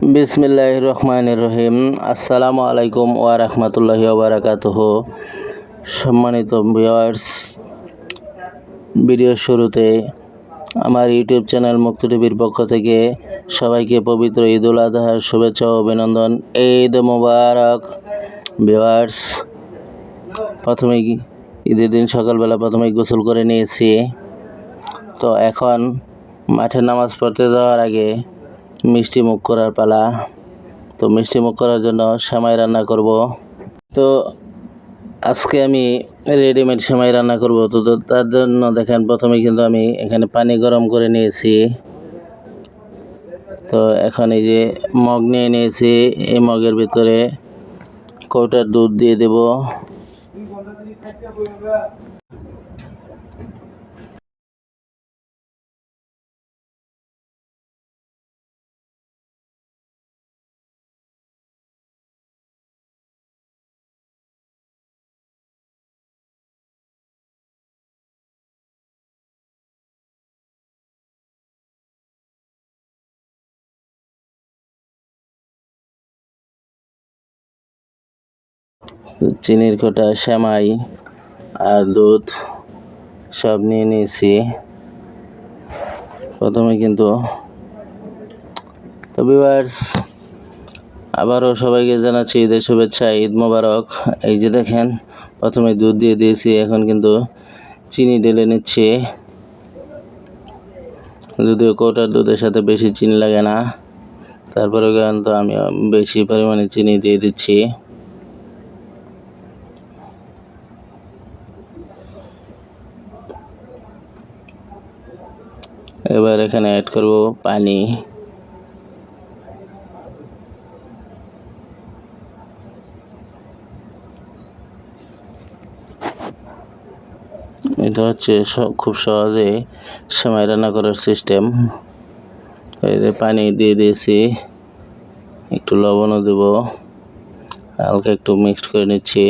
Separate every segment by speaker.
Speaker 1: বিসমিল্লাহির রহমানির রহিম। আসসালামু আলাইকুম ওয়া রাহমাতুল্লাহি ওয়া বারাকাতুহু। সম্মানিত ভিউয়ার্স, ভিডিওর শুরুতে আমার ইউটিউব চ্যানেল মুক্ত টিভির পক্ষ থেকে সবাইকে পবিত্র ঈদুল আজহার শুভেচ্ছা ও অভিনন্দন। ঈদ মোবারক। ভিউয়ার্স, প্রথমেই ঈদের দিন সকালবেলা প্রথমেই গোসল করে নিয়েছি। তো এখন মাঠে নামাজ পড়তে যাওয়ার আগে মিষ্টি মুখ করার পালা। তো মিষ্টি মুখ করার জন্য সেমাই রান্না করব। তো আজকে আমি রেডিমেড সেমাই রান্না করব। তো তার জন্য দেখেন প্রথমে কিন্তু আমি এখানে পানি গরম করে নিয়েছি। তো এখন এই যে মগ নিয়ে নিয়েছি, এই মগের ভিতরে কৌটার দুধ দিয়ে দেব। চিনির কোটা, সেমাই আর দুধ সব নিয়ে নিয়েছি। প্রথমে কিন্তু তো ভিউয়ার্স, আবারও সবাইকে জানাচ্ছি ঈদের শুভেচ্ছা, ঈদ মোবারক। এই যে দেখেন প্রথমে দুধ দিয়ে দিয়েছি, এখন কিন্তু চিনি ঢেলে নিচ্ছি। যদিও কৌটার দুধের সাথে বেশি চিনি লাগে না, তারপরেও কিন্তু আমি বেশি পরিমাণে চিনি দিয়ে দিচ্ছি। এবার এখানে অ্যাড করব পানি। এটা হচ্ছে খুব সহজে সেমাই রান্না করার সিস্টেম। এই যে পানি দিয়ে দিয়েছি, একটু লবণও দেব, হালকা একটু মিক্সড করে নিচ্ছি।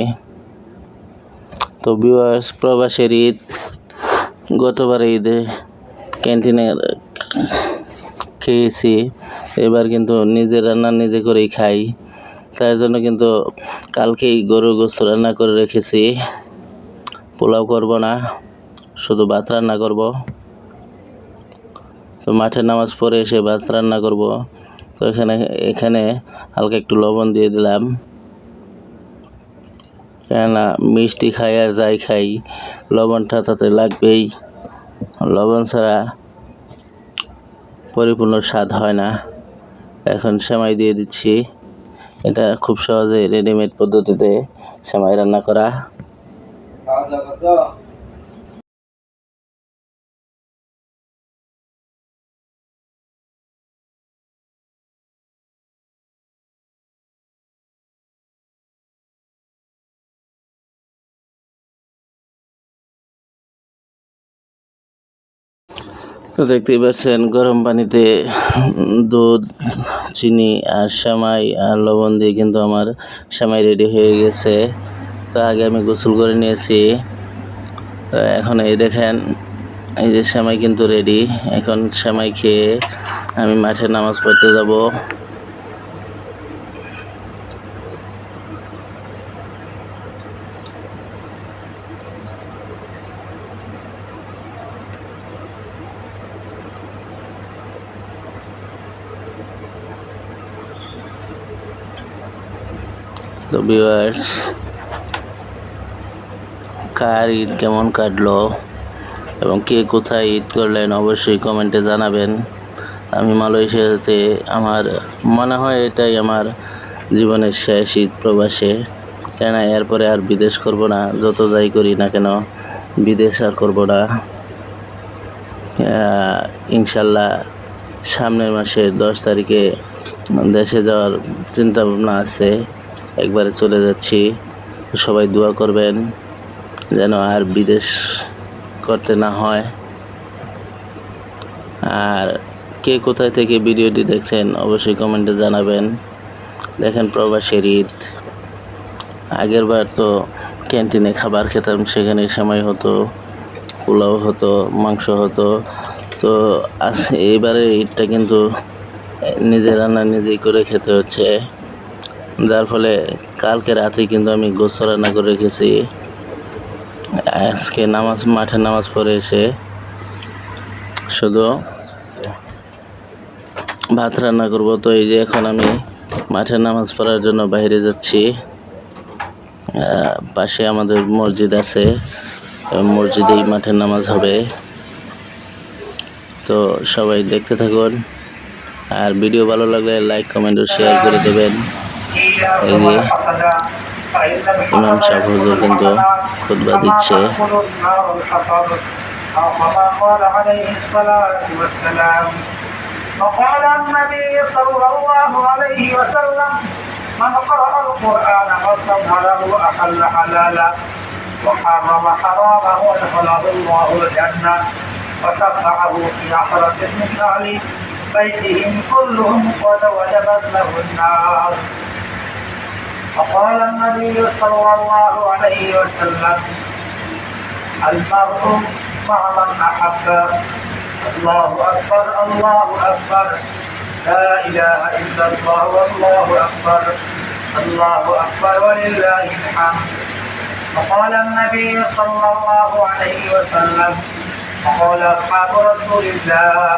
Speaker 1: তো ভিউয়ার্স, প্রবাসের ঈদ, গতবার ঈদে ক্যান্টিনে খেয়েছি, এবার কিন্তু নিজের রান্না নিজে করেই খাই। তার জন্য কিন্তু কালকেই গরুর গোশত রান্না করে রেখেছি। পোলাও করব না, শুধু ভাত রান্না করব। তো মাঠে নামাজ পড়ে এসে ভাত রান্না করব। তো এখানে হালকা একটু লবণ দিয়ে দিলাম, কেননা মিষ্টি খাই আর যাই খাই লবণটা তাতে লাগবেই। লবণ ছাড়া পরিপূর্ণ স্বাদ হয় না। এখন সেমাই দিয়ে দিচ্ছি। এটা খুব সহজে রেডিমেড পদ্ধতিতে সেমাই রান্না করা। তো দেখতেই পাচ্ছেন গরম পানিতে দুধ, চিনি আর সেমাই আর লবণ দিয়ে কিন্তু আমার সেমাই রেডি হয়ে গেছে। তো আগে আমি গোসল করে নিয়েছি। এখন এই দেখেন, এই যে সেমাই কিন্তু রেডি। এখন সেমাই খেয়ে আমি মাঠে নামাজ পড়তে যাব। তো ভিউয়ার্স, কার ঈদ কেমন কাটলো এবং কে কোথায় ঈদ করলেন অবশ্যই কমেন্টে জানাবেন। আমি মালয়েশিয়াতে, আমার মনে হয় এটাই আমার জীবনের শেষ ঈদ প্রবাসে। কেন এরপরে আর বিদেশ করব না, যত যাই করি না কেন বিদেশ আর করব না। ইনশাল্লাহ সামনের মাসের 10 তারিখে দেশে যাওয়ার চিন্তা ভাবনা আছে। একবারে চলে যাচ্ছি। সবাই দোয়া করবেন যেন আর বিদেশ করতে না হয়। আর কে কোথায় থেকে ভিডিওটি দেখছেন অবশ্যই কমেন্টে জানাবেন। দেখেন প্রবাসের ঈদ, আগের বার তো ক্যান্টিনে খাবার খেতাম, সেখানে সেমাই হতো, পোলাও হতো, মাংস হতো। তো এবারে ঈদটা কিন্তু নিজের রান্না নিজেই করে খেতে হচ্ছে, যার ফলে কালকে রাতে কিন্তু আমি গোস্ত রান্না করে রেখেছি। আজকে মাঠে নামাজ পড়ে এসে শুধু ভাত রান্না করব। তো এই যে এখন আমি মাঠে নামাজ পড়ার জন্য বাইরে যাচ্ছি। পাশে আমাদের মসজিদ আছে, মসজিদেই মাঠের নামাজ হবে। তো সবাই দেখতে থাকুন, আর ভিডিও ভালো লাগলে লাইক কমেন্ট ও শেয়ার করে দেবেন। এই যে ইমাম সাহেব হুজুর কিন্তু খুতবা দিচ্ছে।
Speaker 2: وقال النبي صلى الله عليه وسلم من قرأ القرآن واستظهره أحل حلالا وحرم حراما وادخله الله الجنة وشفعه في عشرة من أهل بيتهم كلهم قد وجبت له النار. وقال النبي صلى الله عليه وسلم المرء مع من أحب. الله أكبر الله أكبر لا إله إلا الله والله أكبر الله أكبر ولله الحمد. وقال النبي صلى الله عليه وسلم وقال أصحاب رسول الله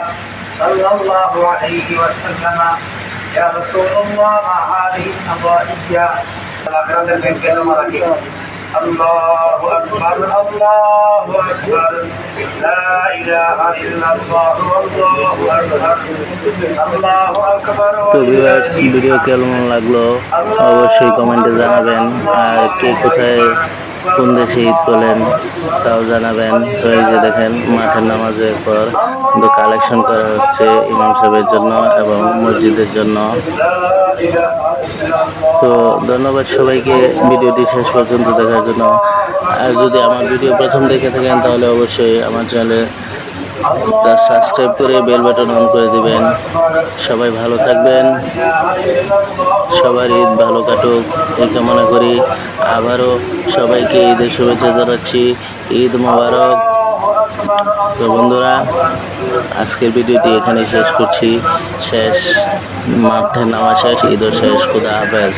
Speaker 2: صلى الله عليه وسلم يا رسول الله ما هذه القضائية الله أكبر الله أكبر لا إله إلا الله والله أكبر الله أكبر.
Speaker 1: তো ভিউয়ার্স, ভিডিও কেমন লাগলো অবশ্যই কমেন্টে জানাবেন, আর কে কোথায় কোন দেশে ঈদ করলেন তাও জানাবেন। তো এই যে দেখেন মাঠের নামাজের পর কিন্তু কালেকশন করা হচ্ছে ইমাম সাহেবের জন্য এবং মসজিদের জন্য। তো ধন্যবাদ সবাইকে ভিডিওটি শেষ পর্যন্ত দেখার জন্য। আর যদি আমার ভিডিও প্রথম দেখে থাকেন তাহলে অবশ্যই আমার চ্যানেলে সাবস্ক্রাইব করে বেল বাটন অন করে দিবেন। সবাই ভালো থাকবেন, সবার ঈদ ভালো কাটুক এই কামনা করি। আবারও সবাইকে ঈদের শুভেচ্ছা জানাচ্ছি, ঈদ মোবারক। তো বন্ধুরা, আজকের ভিডিওটি এখানে শেষ করছি। মাঠে নামা শেষ, ঈদও শেষ। খুদা হাফেজ।